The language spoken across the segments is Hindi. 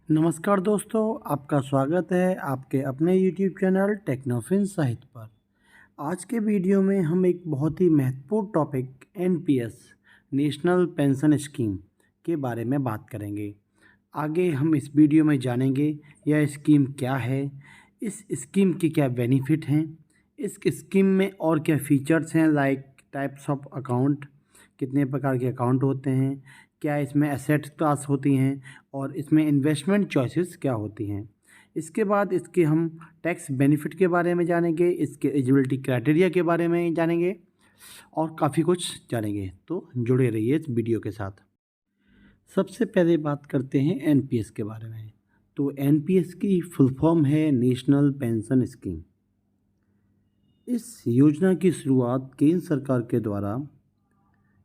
नमस्कार दोस्तों, आपका स्वागत है आपके अपने YouTube चैनल टेक्नोफिन साहित्य पर। आज के वीडियो में हम एक बहुत ही महत्वपूर्ण topic NPS national pension scheme के बारे में बात करेंगे। आगे हम इस वीडियो में जानेंगे यह स्कीम क्या है, इस स्कीम के क्या बेनिफिट हैं, इस स्कीम में और क्या फीचर्स हैं लाइक टाइप्स ऑफ अकाउंट, कितने प्रकार के अकाउंट होते हैं, क्या इसमें एसेट क्लास होती हैं और इसमें इन्वेस्टमेंट चॉइसेस क्या होती हैं। इसके बाद इसके हम टैक्स बेनिफिट के बारे में जानेंगे, इसके एलिजिबिलिटी क्राइटेरिया के बारे में जानेंगे और काफ़ी कुछ जानेंगे। तो जुड़े रहिए इस वीडियो के साथ। सबसे पहले बात करते हैं NPS के बारे में। तो NPS की फुल फॉर्म है नेशनल पेंशन स्कीम। इस योजना की शुरुआत केंद्र सरकार के द्वारा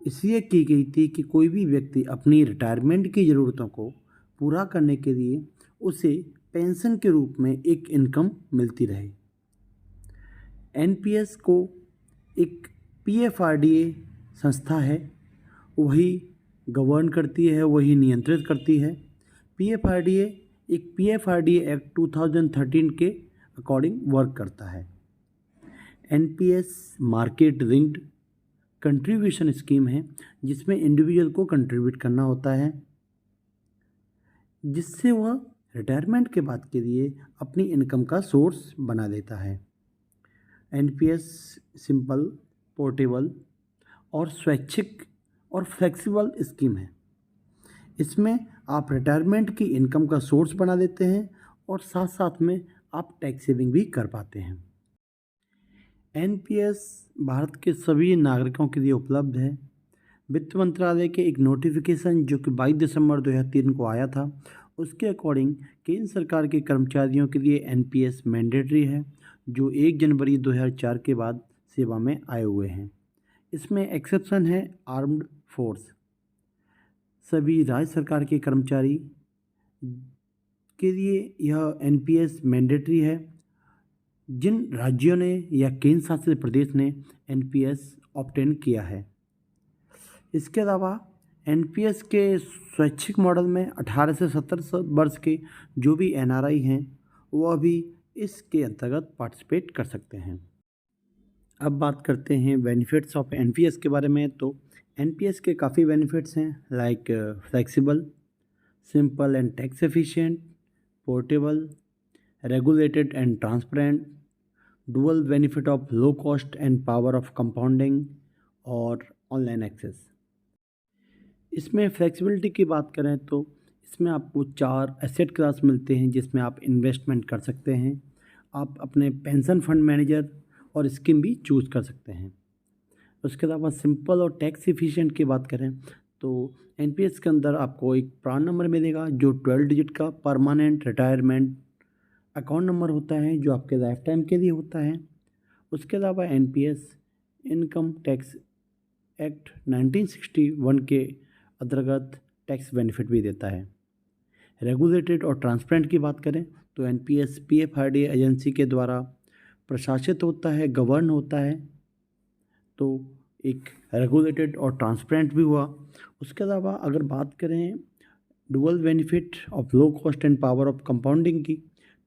इसलिए की गई थी कि कोई भी व्यक्ति अपनी रिटायरमेंट की ज़रूरतों को पूरा करने के लिए उसे पेंशन के रूप में एक इनकम मिलती रहे। NPS को एक PFRDA संस्था है, वही गवर्न करती है, वही नियंत्रित करती है। PFRDA एक PFRDA एक्ट 2013 के अकॉर्डिंग वर्क करता है। NPS market linked contribution scheme है जिसमें इंडिविजुअल को कंट्रीब्यूट करना होता है, जिससे वह रिटायरमेंट के बाद के लिए अपनी इनकम का सोर्स बना देता है। NPS सिंपल, पोर्टेबल और स्वैच्छिक और फ्लेक्सिबल स्कीम है। इसमें आप रिटायरमेंट की इनकम का सोर्स बना देते हैं और साथ साथ में आप टैक्स सेविंग भी कर पाते हैं। NPS भारत के सभी नागरिकों के लिए उपलब्ध है। वित्त मंत्रालय के एक नोटिफिकेशन जो कि 22 दिसंबर 2003 को आया था, उसके अकॉर्डिंग केंद्र सरकार के कर्मचारियों के लिए NPS मैंडेटरी है, जो 1 जनवरी 2004 के बाद सेवा में आए हुए हैं। इसमें एक्सेप्शन है आर्म्ड फोर्स। सभी राज्य सरकार के कर्मचारी के लिए यह NPS मैंडेटरी है। जिन राज्यों ने या केंद्र शासित प्रदेश ने NPS ऑब्टेन किया है। इसके अलावा NPS के स्वैच्छिक मॉडल में 18 से 70 वर्ष के जो भी NRI हैं वह भी इसके अंतर्गत पार्टिसिपेट कर सकते हैं। अब बात करते हैं बेनिफिट्स ऑफ NPS के बारे में। तो NPS के काफ़ी बेनिफिट्स हैं like flexible, simple and tax efficient, portable, regulated and transparent, dual benefit of low cost and power of compounding और ऑनलाइन एक्सेस। इसमें फ्लेक्सिबिलिटी की बात करें तो इसमें आपको 4 एसेट क्लास मिलते हैं जिसमें आप इन्वेस्टमेंट कर सकते हैं। आप अपने पेंशन फंड मैनेजर और स्कीम भी चूज़ कर सकते हैं। उसके अलावा सिंपल और टैक्स एफिशिएंट की बात करें तो NPS के अंदर आपको एक प्रान नंबर मिलेगा जो 12 डिजिट का परमानेंट रिटायरमेंट अकाउंट नंबर होता है, जो आपके लाइफ टाइम के लिए होता है। उसके अलावा NPS इनकम टैक्स एक्ट 1961 के अंतर्गत टैक्स बेनिफिट भी देता है। रेगुलेटेड और ट्रांसपेरेंट की बात करें तो NPS PFRDA एजेंसी के द्वारा प्रशासित होता है, गवर्न होता है, तो एक रेगुलेटेड और ट्रांसपेरेंट भी हुआ। उसके अलावा अगर बात करें dual benefit of low cost and power of compounding की,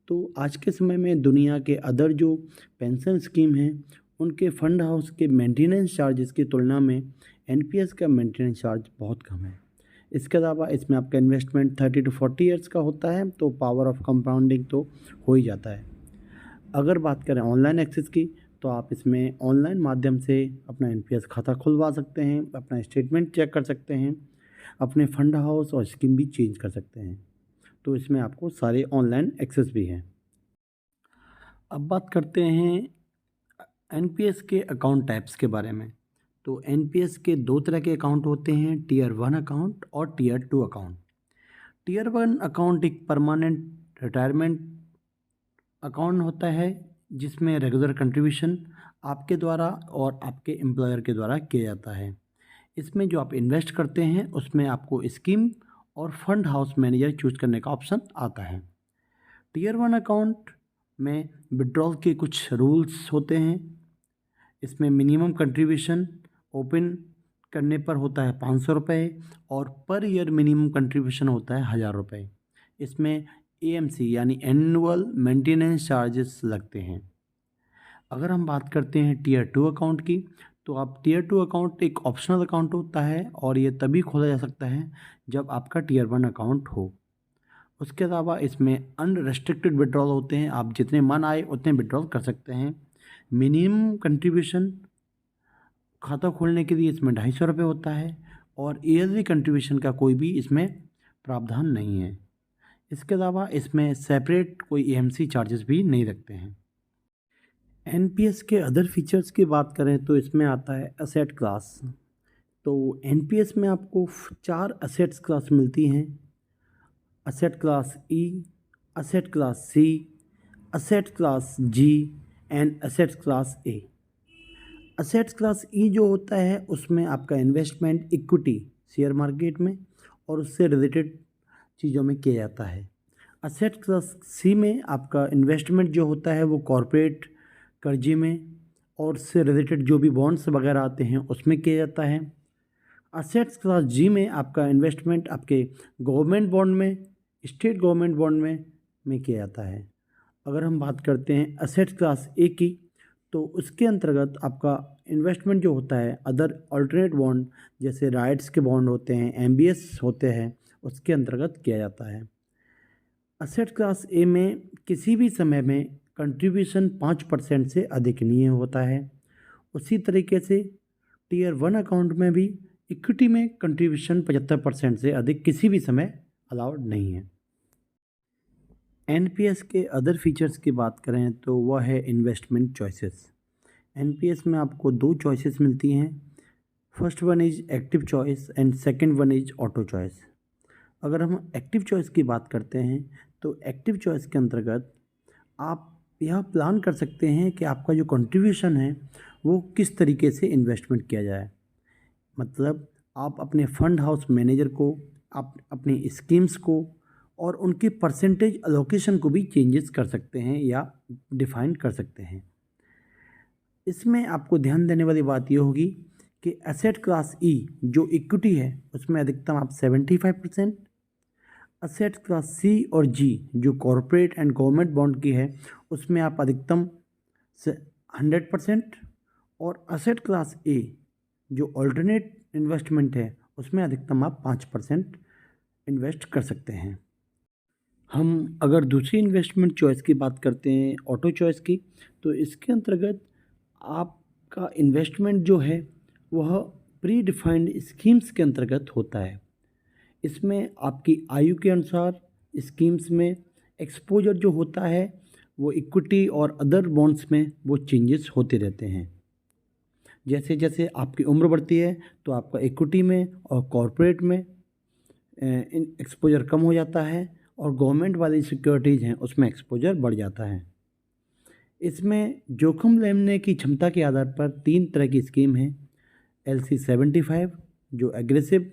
तो आज के समय में दुनिया के अदर जो पेंशन स्कीम हैं उनके फंड हाउस के मेंटेनेंस चार्जेस की तुलना में NPS का मेंटेनेंस चार्ज बहुत कम है। इसके अलावा इसमें आपका इन्वेस्टमेंट 30 to 40 ईयर्स का होता है, तो पावर ऑफ कंपाउंडिंग तो हो ही जाता है। अगर बात करें ऑनलाइन एक्सेस की तो आप इसमें ऑनलाइन माध्यम से अपना NPS खाता खुलवा सकते हैं, अपना स्टेटमेंट चेक कर सकते हैं, अपने फंड हाउस और स्कीम भी चेंज कर सकते हैं। तो इसमें आपको सारे ऑनलाइन एक्सेस भी हैं। अब बात करते हैं NPS के अकाउंट टाइप्स के बारे में। तो NPS के 2 तरह के अकाउंट होते हैं, Tier 1 अकाउंट और Tier 2 अकाउंट। Tier 1 अकाउंट एक परमानेंट रिटायरमेंट अकाउंट होता है जिसमें रेगुलर कंट्रीब्यूशन आपके द्वारा और आपके एम्प्लॉयर के द्वारा किया जाता है। इसमें जो आप इन्वेस्ट करते हैं उसमें आपको स्कीम और फंड हाउस मैनेजर चूज करने का ऑप्शन आता है। Tier 1 अकाउंट में विड्रॉल के कुछ रूल्स होते हैं। इसमें मिनिमम कंट्रीब्यूशन ओपन करने पर होता है 500 रुपये और पर ईयर मिनिमम कंट्रीब्यूशन होता है 1000 रुपये। इसमें एएमसी यानी एनुअल मेंटेनेंस चार्जेस लगते हैं। अगर हम बात करते हैं टीयर 2 अकाउंट की, तो आप टीयर 2 अकाउंट एक ऑप्शनल अकाउंट होता है और ये तभी खोला जा सकता है जब आपका टीयर 1 अकाउंट हो। उसके अलावा इसमें अनरेस्ट्रिक्टेड विड्रॉल होते हैं, आप जितने मन आए उतने विड्रॉल कर सकते हैं। मिनिमम कंट्रीब्यूशन खाता खोलने के लिए इसमें 250 रुपये होता है और ईयरली कंट्रीब्यूशन का कोई भी इसमें प्रावधान नहीं है। इसके अलावा इसमें सेपरेट कोई एएमसी चार्जेस भी नहीं लगते हैं। एनपीएस के अदर फीचर्स की बात करें तो इसमें आता है असेट क्लास। तो एनपीएस में आपको 4 असेट्स क्लास मिलती हैं। Asset class E, asset class C, asset class G and asset class A. Assets class E जो होता है उसमें आपका इन्वेस्टमेंट इक्विटी शेयर मार्केट में और उससे रिलेटेड चीज़ों में किया जाता है। असेट क्लास सी में आपका इन्वेस्टमेंट जो होता है वो कॉरपोरेट कर्जे में और उससे रिलेटेड जो भी बॉन्ड्स वगैरह आते हैं उसमें किया जाता है। असेट्स क्लास जी में आपका इन्वेस्टमेंट आपके गवर्नमेंट बॉन्ड में, स्टेट गवर्नमेंट बॉन्ड में किया जाता है। अगर हम बात करते हैं असेट्स क्लास ए की, तो उसके अंतर्गत आपका इन्वेस्टमेंट जो होता है अदर अल्टरनेट बॉन्ड जैसे राइट्स के बॉन्ड होते हैं, एमबीएस होते हैं, उसके अंतर्गत किया जाता है। असेट क्लास ए में किसी भी समय में कंट्रीब्यूशन 5% से अधिक नहीं होता है। उसी तरीके से टीयर 1 अकाउंट में भी इक्विटी में कंट्रीब्यूशन 75% से अधिक किसी भी समय अलाउड नहीं है। एनपीएस के अदर फीचर्स की बात करें तो वह है इन्वेस्टमेंट चॉइसेस। एनपीएस में आपको 2 चॉइसेस मिलती हैं। First one is active choice and second one is auto choice. अगर हम एक्टिव चॉइस की बात करते हैं तो एक्टिव चॉइस के अंतर्गत आप यह प्लान कर सकते हैं कि आपका जो कंट्रीब्यूशन है वो किस तरीके से इन्वेस्टमेंट किया जाए। मतलब आप अपने फंड हाउस मैनेजर को, आप अपनी स्कीम्स को और उनकी परसेंटेज अलोकेशन को भी चेंजेस कर सकते हैं या डिफाइन कर सकते हैं। इसमें आपको ध्यान देने वाली बात यह होगी कि एसेट क्लास ई जो इक्विटी है उसमें अधिकतम आप 75%, एसेट क्लास सी और जी जो कॉरपोरेट एंड गवर्नमेंट बॉन्ड की है उसमें आप अधिकतम 100% और एसेट क्लास ए जो अल्टरनेट इन्वेस्टमेंट है उसमें अधिकतम आप 5% इन्वेस्ट कर सकते हैं। हम अगर दूसरी इन्वेस्टमेंट चॉइस की बात करते हैं ऑटो चॉइस की, तो इसके अंतर्गत आपका इन्वेस्टमेंट जो है वह प्री डिफाइंड स्कीम्स के अंतर्गत होता है। इसमें आपकी आयु के अनुसार स्कीम्स में एक्सपोजर जो होता है वो इक्विटी और अदर बॉन्ड्स में वो चेंजेस होते रहते हैं। जैसे जैसे आपकी उम्र बढ़ती है तो आपका इक्विटी में और कॉरपोरेट में एक्सपोजर कम हो जाता है और गवर्नमेंट वाली सिक्योरिटीज़ हैं उसमें एक्सपोजर बढ़ जाता है। इसमें जोखिम लेने की क्षमता के आधार पर 3 तरह की स्कीम है। LC75 जो एग्रेसिव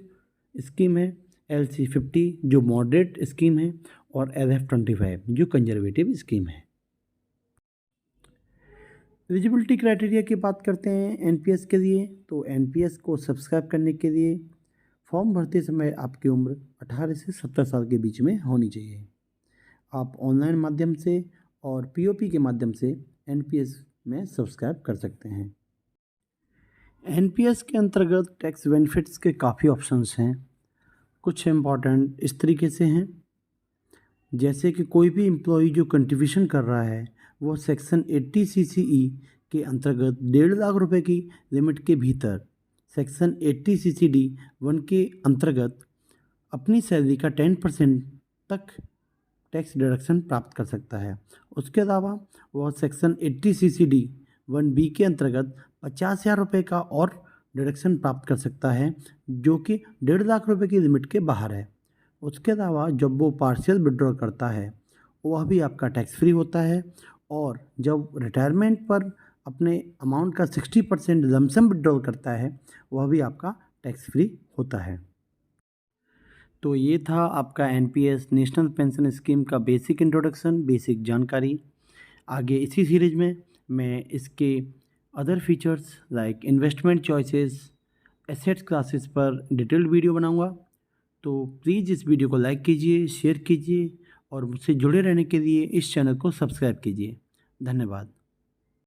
स्कीम है, LC50 जो मॉडरेट स्कीम है और LF25 जो कंजर्वेटिव स्कीम है। एलिजिबिलिटी क्राइटेरिया की बात करते हैं एनपीएस के लिए, तो एनपीएस को सब्सक्राइब करने के लिए फॉर्म भरते समय आपकी उम्र 18 से 70 साल के बीच में होनी चाहिए। आप ऑनलाइन माध्यम से और पीओपी के माध्यम से एनपीएस में सब्सक्राइब कर सकते हैं। एनपीएस के अंतर्गत टैक्स बेनिफिट्स के काफ़ी ऑप्शंस हैं। कुछ इम्पॉर्टेंट इस तरीके से हैं, जैसे कि कोई भी एम्प्लॉई जो कंट्रीब्यूशन कर रहा है वो सेक्शन 80 CCE के अंतर्गत 1.5 लाख रुपए की लिमिट के भीतर सेक्शन 80 CCD 1 के अंतर्गत अपनी सैलरी का 10% तक टैक्स डिडक्शन प्राप्त कर सकता है। उसके अलावा वह सेक्शन 80 CCD 1B के अंतर्गत 50,000 रुपये का और डिडक्शन प्राप्त कर सकता है जो कि 1.5 लाख रुपए की लिमिट के बाहर है। उसके अलावा जब वो पार्शियल विड्रॉ करता है वह भी आपका टैक्स फ्री होता है और जब रिटायरमेंट पर अपने अमाउंट का 60% लमसम विड्रॉल करता है वह भी आपका टैक्स फ्री होता है। तो ये था आपका एनपीएस नेशनल पेंशन स्कीम का बेसिक इंट्रोडक्शन, बेसिक जानकारी। आगे इसी सीरीज में मैं इसके other features like investment choices, assets classes पर डिटेल्ड वीडियो बनाऊंगा। तो प्लीज़ इस वीडियो को लाइक कीजिए, शेयर कीजिए और मुझसे जुड़े रहने के लिए इस चैनल को सब्सक्राइब कीजिए। धन्यवाद।